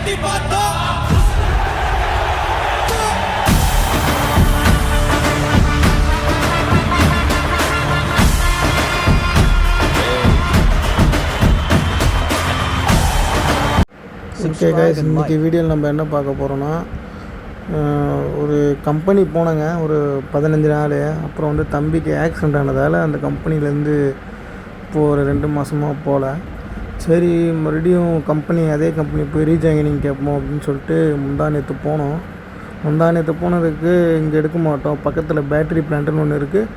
Okay guys, இன்றைக்கி வீடியோவில் நம்ம என்ன பார்க்க போகிறோன்னா, ஒரு கம்பெனி போனேங்க ஒரு 15 நாள். அப்புறம் வந்து தம்பிக்கு ஆக்சிடெண்ட் ஆனதால் அந்த கம்பெனிலேருந்து இப்போது ஒரு 2 மாதமாக போகல. சரி, மறுபடியும் அதே கம்பெனி போய் ரீஜாயினிங் கேட்போம் அப்படின்னு சொல்லிட்டு முந்தானேற்று போனோம். முந்தானேற்று போனதுக்கு இங்கே எடுக்க மாட்டோம், பக்கத்தில் பேட்டரி பிளான்ட்டுன்னு ஒன்று இருக்குது,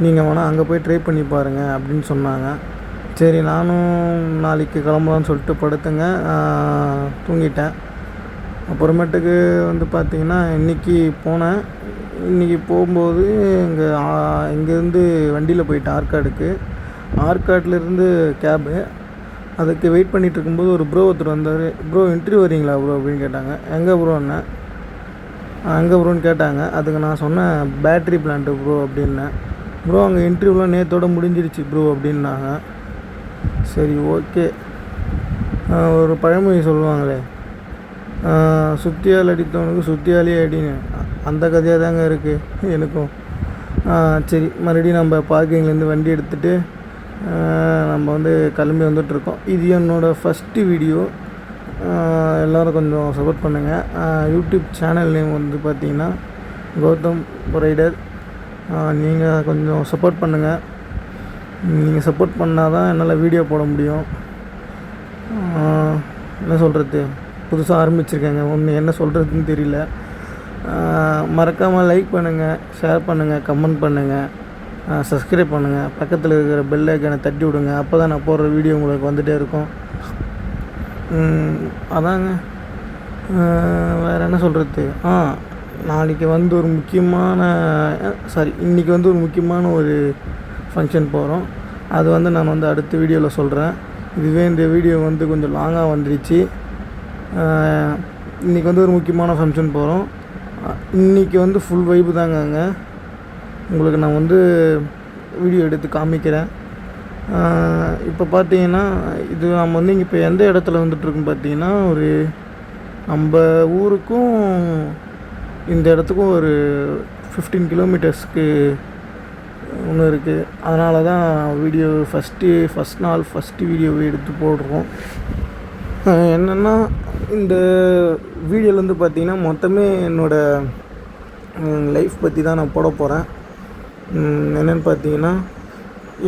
நீங்கள் வேணால் அங்கே போய் ட்ரை பண்ணி பாருங்கள் அப்படின்னு சொன்னாங்க. சரி, நானும் நாளைக்கு கிளம்பலான்னு சொல்லிட்டு படுத்துங்க, தூங்கிட்டேன். அப்புறமேட்டுக்கு வந்து பார்த்திங்கன்னா இன்றைக்கி போனேன். இன்றைக்கி போகும்போது இங்கேருந்து வண்டியில் போயிட்டேன் ஆற்காடுக்கு. ஆற்காட்டிலேருந்து கேபு, அதுக்கு வெயிட் பண்ணிகிட்டு இருக்கும்போது ஒரு ஒருத்தர் வந்தார். ப்ரோ இன்டர்வியூ வரீங்களா ப்ரோ அப்படின்னு கேட்டாங்க. எங்கே ப்ரோன்னேன். எங்கே ப்ரோன்னு கேட்டாங்க. அதுக்கு நான் சொன்னேன் பேட்ரி பிளான்ட்டு ப்ரோ அப்படின்னேன். ப்ரோ அங்கே இன்டர்வியூலாம் நேற்றோடு முடிஞ்சிடுச்சு ப்ரோ அப்படின்னாங்க. சரி, ஓகே. ஒரு பழமொழி சொல்லுவாங்களே, சுத்தியால் அடித்தவனுக்கு சுத்தியாலே அடின்னு, அந்த கதையாக தாங்க இருக்குது எனக்கும். சரி, மறுபடியும் நம்ம பார்க்கிங்லேருந்து வண்டி எடுத்துகிட்டு நம்ம வந்து கிளம்பி வந்துட்ருக்கோம். இது என்னோடய ஃபஸ்ட்டு வீடியோ. எல்லோரும் கொஞ்சம் சப்போர்ட் பண்ணுங்கள். யூடியூப் சேனல் நேம் வந்து பார்த்திங்கன்னா கௌதம் ரைடர். நீங்கள் கொஞ்சம் சப்போர்ட் பண்ணுங்கள். நீங்கள் சப்போர்ட் பண்ணால் தான் என்னால் வீடியோ போட முடியும். என்ன சொல்கிறது, புதுசாக ஆரம்பிச்சிருக்கேங்க, ஒன்று என்ன சொல்கிறதுன்னு தெரியல. மறக்காமல் லைக் பண்ணுங்கள், ஷேர் பண்ணுங்கள், கமெண்ட் பண்ணுங்கள், சப்ஸ்கிரைப் பண்ணுங்கள். பக்கத்தில் இருக்கிற பெல் ஐக்கானை தட்டி விடுங்க. அப்போ தான் நான் போடுற வீடியோ உங்களுக்கு வந்துகிட்டே இருக்கும். அதாங்க, வேறு என்ன சொல்கிறது. நாளைக்கு வந்து ஒரு இன்றைக்கி வந்து ஒரு முக்கியமான ஒரு ஃபங்க்ஷன் போகிறோம். அது வந்து நான் வந்து அடுத்த வீடியோவில் சொல்கிறேன். இதுவே இந்த வீடியோ வந்து கொஞ்சம் லாங்காக வந்துடுச்சு. இன்றைக்கி வந்து ஒரு முக்கியமான ஃபங்க்ஷன் போகிறோம். இன்றைக்கி வந்து ஃபுல் வைப்பு தாங்க. அங்கே உங்களுக்கு நான் வந்து வீடியோ எடுத்து காமிக்கிறேன். இப்போ பார்த்தீங்கன்னா இது நம்ம வந்து இங்கே இப்போ எந்த இடத்துல வந்துட்டுருக்குன்னு பார்த்தீங்கன்னா, ஒரு நம்ம ஊருக்கும் இந்த இடத்துக்கும் ஒரு 15 கிலோமீட்டர்ஸ்க்கு ஒன்று இருக்குது. அதனால தான் வீடியோ ஃபஸ்ட்டு வீடியோவை எடுத்து போடுறோம். என்னென்னா, இந்த வீடியோவில் வந்து பார்த்திங்கன்னா மொத்தமே என்னோடய லைஃப் பற்றி தான் நான் போட போகிறேன். என்னென்னு பார்த்தீங்கன்னா,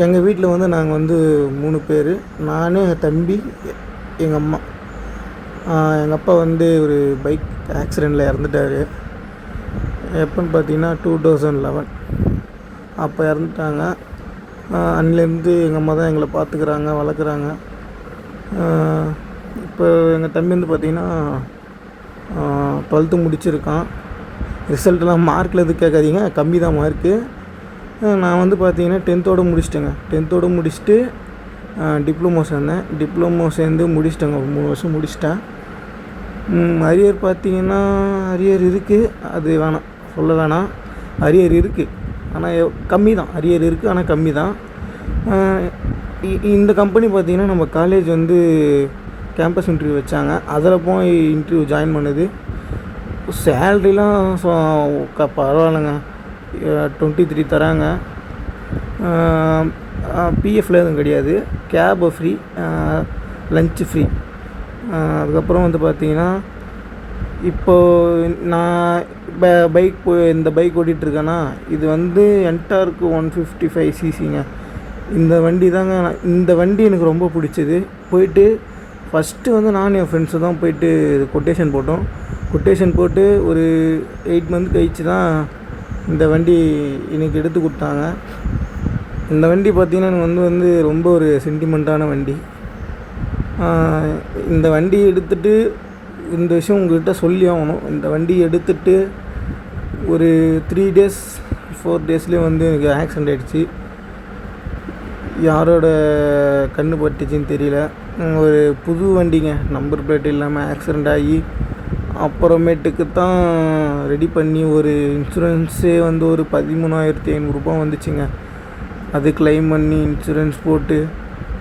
எங்கள் வீட்டில் வந்து நாங்கள் வந்து 3 பேர். நான், எங்கள் தம்பி, எங்கள் அம்மா. எங்கள் அப்பா வந்து ஒரு பைக் ஆக்சிடெண்ட்டில் இறந்துட்டார். எப்போன்னு பார்த்தீங்கன்னா 2011 அப்போ இறந்துட்டாங்க. அன்னிலேருந்து எங்கள் அம்மா தான் எங்களை பார்த்துக்குறாங்க, வளர்க்குறாங்க. இப்போ எங்கள் தம்பி வந்து பார்த்திங்கன்னா 12th முடிச்சிருக்கான். ரிசல்ட்டெல்லாம் மார்க்கில் எதுவும் கேட்காதீங்க, கம்மி தான் மார்க்கு. நான் வந்து பார்த்திங்கன்னா 10th முடிச்சிட்டேங்க. 10th முடிச்சுட்டு டிப்ளமோ சேர்ந்தேன். டிப்ளமோ சேர்ந்து முடிச்சிட்டேங்க. 3 வருஷம் முடிச்சிட்டேன். அரியர் பார்த்திங்கன்னா அரியர் இருக்குது, அது சொல்ல வேணாம். அரியர் இருக்குது, ஆனால் கம்மி தான். அரியர் இருக்குது, ஆனால் கம்மி தான். இந்த கம்பெனி பார்த்திங்கன்னா நம்ம காலேஜ் வந்து கேம்பஸ் இன்டர்வியூ வச்சாங்க. அதில் போய் இன்டர்வியூ ஜாயின் பண்ணுது. சேல்ரிலாம் பரவாயில்லைங்க, 23 தராங்க. பிஎஃப்ல எதுவும் கிடையாது. Cab free, lunch free. அதுக்கப்புறம் வந்து பார்த்திங்கன்னா, இப்போது நான் இந்த பைக் ஓட்டிகிட்ருக்கேன்னா, இது வந்து என்டார்க்கு 155 சிசிங்க. இந்த வண்டி தாங்க. இந்த வண்டி எனக்கு ரொம்ப பிடிச்சது. போயிட்டு ஃபஸ்ட்டு வந்து நானும் என் ஃப்ரெண்ட்ஸு தான் போயிட்டு கொட்டேஷன் போட்டு ஒரு 8 மந்த் கழிச்சு தான் இந்த வண்டி எனக்கு எடுத்து கொடுத்தாங்க. இந்த வண்டி பார்த்திங்கன்னா எனக்கு வந்து ரொம்ப ஒரு சென்டிமெண்ட்டான வண்டி. இந்த வண்டி எடுத்துகிட்டு இந்த விஷயம் உங்கள்கிட்ட சொல்லி ஆகணும். இந்த வண்டி எடுத்துகிட்டு ஒரு 4 டேஸ்லேயே வந்து எனக்கு ஆக்சிடெண்ட் ஆகிடுச்சு. யாரோட கண்ணு பட்டுச்சின்னு தெரியல. ஒரு புது வண்டிங்க, நம்பர் பிளேட் இல்லாமல் ஆக்சிடெண்ட் ஆகி அப்புறமேட்டுக்கு தான் ரெடி பண்ணி ஒரு இன்சூரன்ஸே வந்து ஒரு 13,500 வந்துச்சுங்க. அது கிளைம் பண்ணி இன்சூரன்ஸ் போட்டு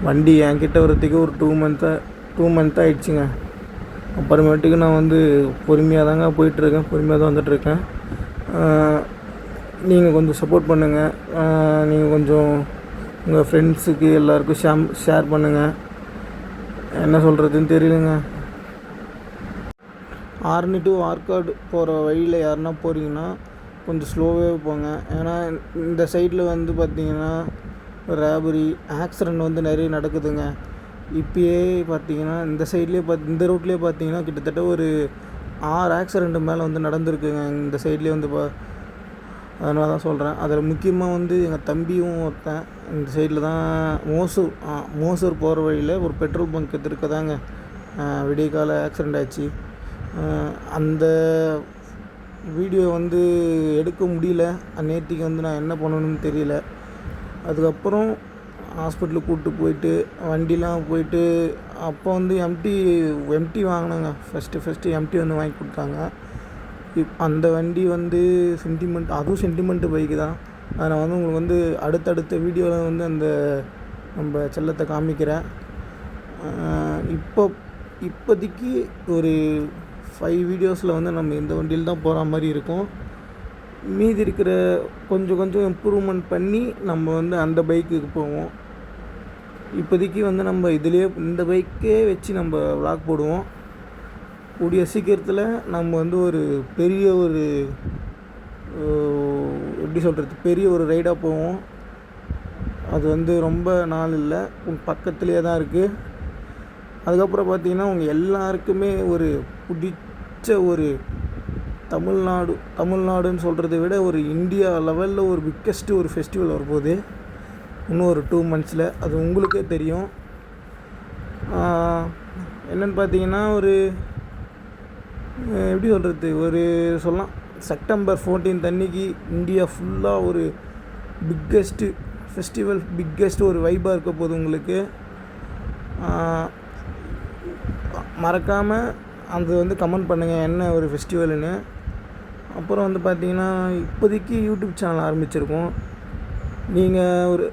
வண்டி என்கிட்ட வரத்துக்கு ஒரு 2 மந்த் ஆகிடுச்சிங்க. அப்புறமேட்டுக்கு நான் வந்து பொறுமையாக தாங்க போயிட்டுருக்கேன், பொறுமையாக தான் வந்துட்டுருக்கேன். நீங்கள் கொஞ்சம் சப்போர்ட் பண்ணுங்கள். நீங்கள் கொஞ்சம் உங்கள் ஃப்ரெண்ட்ஸுக்கு எல்லாருக்கும் ஷேர் பண்ணுங்கள். என்ன சொல்கிறதுன்னு தெரியலங்க. ஆர்னி டு ஆற்காடு போகிற வழியில் யாருன்னா போகிறீங்கன்னா கொஞ்சம் ஸ்லோவே போங்க. ஏன்னா இந்த சைடில் வந்து பார்த்திங்கன்னா ராபரி ஆக்சிடெண்ட் வந்து நிறைய நடக்குதுங்க. இப்போயே பார்த்தீங்கன்னா இந்த சைட்லேயே இந்த ரோட்லேயே பார்த்தீங்கன்னா கிட்டத்தட்ட ஒரு 6 ஆக்சிடெண்ட்டு மேலே வந்து நடந்திருக்குங்க இந்த சைட்லேயே வந்து அதனால தான் சொல்கிறேன். அதில் முக்கியமாக வந்து எங்கள் தம்பியும் ஒருத்தன் இந்த சைடில் தான் மோசூர் போகிற வழியில் ஒரு பெட்ரோல் பங்க் எதிர்க்க தாங்க விடிய கால ஆக்சிடெண்ட் ஆச்சு. அந்த வீடியோ வந்து எடுக்க முடியல. நேற்றுக்கு வந்து நான் என்ன பண்ணணும்னு தெரியல. அதுக்கப்புறம் ஹாஸ்பிட்டலுக்கு கூப்பிட்டு போயிட்டு வண்டிலாம் போயிட்டு அப்போ வந்து எம்டி வாங்கினாங்க. ஃபஸ்ட்டு எம்டி வந்து வாங்கி கொடுத்தாங்க. அந்த வண்டி வந்து அதுவும் சென்டிமெண்ட்டு பைக்கு தான். அதை நான் வந்து உங்களுக்கு வந்து அடுத்தடுத்த வீடியோவில் வந்து அந்த நம்ம செல்லத்தை காமிக்கிறேன். இப்போதைக்கு ஒரு 5 வீடியோஸில் வந்து நம்ம இந்த வண்டியில் தான் போகிற மாதிரி இருக்கும். மீதி இருக்கிற கொஞ்சம் இம்ப்ரூவ்மெண்ட் பண்ணி நம்ம வந்து அந்த பைக்குக்கு போவோம். இப்போதைக்கு வந்து நம்ம இந்த பைக்கே வச்சு நம்ம vlog போடுவோம். கூடிய சீக்கிரத்தில் நம்ம வந்து ஒரு பெரிய ஒரு எப்படி சொல்கிறது, பெரிய ஒரு ரைடாக போவோம். அது வந்து ரொம்ப நாள் இல்லை, பக்கத்துலேயே தான் இருக்குது. அதுக்கப்புறம் பார்த்திங்கன்னா உங்கள் எல்லாருக்குமே ஒரு பிடிச்ச ஒரு தமிழ்நாடுன்னு சொல்கிறத விட ஒரு இந்தியா லெவலில் ஒரு பிக்கெஸ்ட்டு ஒரு ஃபெஸ்டிவல் வரப்போகுது இன்னும் ஒரு 2 monthஸில். அது உங்களுக்கே தெரியும். என்னென்னு பார்த்தீங்கன்னா ஒரு எப்படி சொல்கிறது, ஒரு சொல்லலாம் செப்டம்பர் 14 அன்னைக்கு இந்தியா ஃபுல்லாக ஒரு பிக்கெஸ்ட்டு ஃபெஸ்டிவல், பிக்கெஸ்ட்டு ஒரு வைபாக இருக்க போகுது உங்களுக்கு. மறக்காமல் அது வந்து கமெண்ட் பண்ணுங்கள் என்ன ஒரு ஃபெஸ்டிவல்னு. அப்புறம் வந்து பார்த்திங்கன்னா இப்போதைக்கு யூடியூப் சேனல் ஆரம்பிச்சிருக்கோம். நீங்கள் ஒரு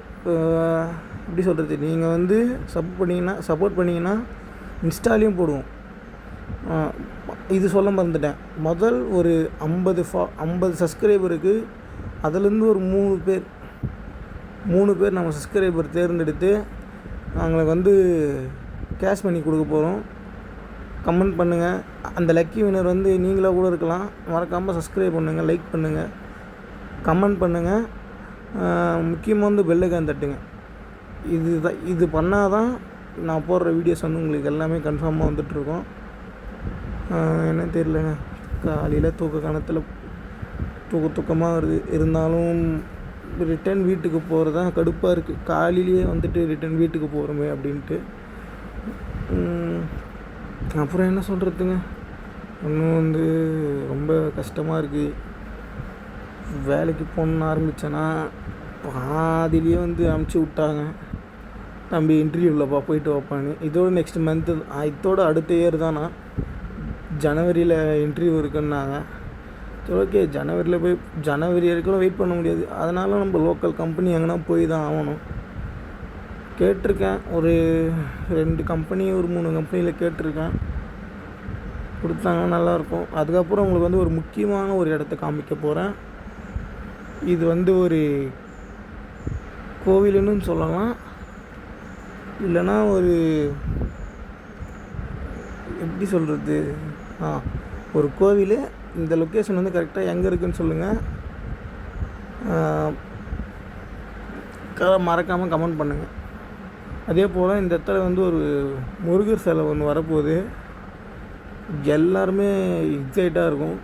எப்படி சொல்கிறது, நீங்கள் வந்து சப்போர்ட் பண்ணிங்கன்னா இன்ஸ்டாலேயும் போடுவோம். இது சொல்ல மறந்துட்டேன். முதல் ஒரு 50 சப்ஸ்கிரைபருக்கு அதுலேருந்து ஒரு 3 பேர் நம்ம சப்ஸ்கிரைபர் தேர்ந்தெடுத்து அவங்களுக்கு வந்து கேஷ் பண்ணி கொடுக்க போகிறோம். கமெண்ட் பண்ணுங்கள். அந்த லக்கி வினர் வந்து நீங்களாக கூட இருக்கலாம். மறக்காமல் சப்ஸ்கிரைப் பண்ணுங்கள், லைக் பண்ணுங்கள், கமெண்ட் பண்ணுங்கள். முக்கியமாக வந்து பெல் ஐகான் தட்டுங்க. இது பண்ணால் தான் நான் போடுற வீடியோஸ் வந்து உங்களுக்கு எல்லாமே கன்ஃபார்மாக வந்துட்டுருக்கோம். என்ன தெரியலங்க, காலையில் தூக்கமாக வருது. இருந்தாலும் ரிட்டன் வீட்டுக்கு போகிறது தான் கடுப்பாக இருக்குது. காலையிலேயே வந்துட்டு ரிட்டன் வீட்டுக்கு போகிறோமே அப்படின்ட்டு. அப்புறம் என்ன சொல்கிறதுங்க, இன்னும் வந்து ரொம்ப கஷ்டமாக இருக்குது. வேலைக்கு போகணுன்னு ஆரம்பித்தேன்னா பாதிலேயே வந்து அமுச்சு விட்டாங்க, தம்பி இன்டர்வியூவில்ப்பா போயிட்டு வைப்பான்னு. இதோட நெக்ஸ்ட் மந்த்து, இதோட அடுத்த இயர் தான் நான் ஜனவரியில் இன்டர்வியூ இருக்குன்னாங்க. சரி ஓகே, ஜனவரி வரைக்கும் வெயிட் பண்ண முடியாது. அதனால் நம்ம லோக்கல் கம்பெனி எங்கன்னா போய் தான் ஆகணும். கேட்டிருக்கேன், ஒரு 2 கம்பெனி ஒரு 3 கம்பெனியில் கேட்டிருக்கேன். கொடுத்தாங்கன்னா நல்லாயிருக்கும். அதுக்கப்புறம் உங்களுக்கு வந்து ஒரு முக்கியமான ஒரு இடத்த காமிக்க போகிறேன். இது வந்து ஒரு கோவிலுன்னு சொல்லலாம், இல்லைன்னா ஒரு எப்படி சொல்கிறது, ஒரு கோவில். இந்த லொக்கேஷன் வந்து கரெக்டாக எங்கே இருக்குதுன்னு சொல்லுங்கள். மறக்காமல் கமெண்ட் பண்ணுங்கள். அதே போல் இந்த இடத்துல வந்து ஒரு முருகர் சிலை ஒன்று வரப்போகுது. எல்லாருமே எக்ஸைட்டாக இருக்கும்,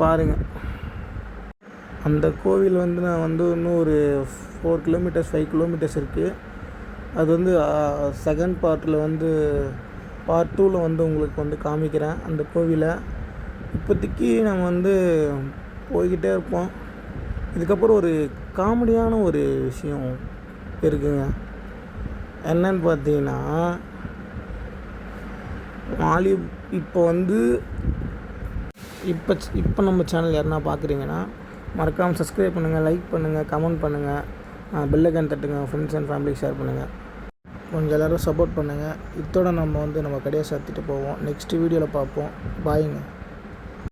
பாருங்கள். அந்த கோவில் வந்து நான் வந்து இன்னும் ஒரு 4 கிலோமீட்டர்ஸ் 5 கிலோமீட்டர்ஸ் இருக்குது. அது வந்து செகண்ட் பார்ட்டில் வந்து பார்ட் 2ல் வந்து உங்களுக்கு வந்து காமிக்கிறேன் அந்த கோவிலை. இப்போதைக்கு நம்ம வந்து போய்கிட்டே இருப்போம். இதுக்கப்புறம் ஒரு காமெடியான ஒரு விஷயம் இருக்குங்க. என்னன்னு பார்த்தீங்கன்னா, இப்போ வந்து இப்போ நம்ம சேனல் யாருன்னா பார்க்குறீங்கன்னா மறக்காமல் சப்ஸ்கிரைப் பண்ணுங்கள், லைக் பண்ணுங்கள், கமெண்ட் பண்ணுங்கள், பெல் ஐகான் தட்டுங்க, ஃப்ரெண்ட்ஸ் அண்ட் ஃபேமிலிக்கு ஷேர் பண்ணுங்கள். கொஞ்சம் எல்லோரும் சப்போர்ட் பண்ணுங்கள். இத்தோட நம்ம கடையை சாத்திட்டு போவோம். நெக்ஸ்ட் வீடியோவில் பார்ப்போம். பாய்ங்க.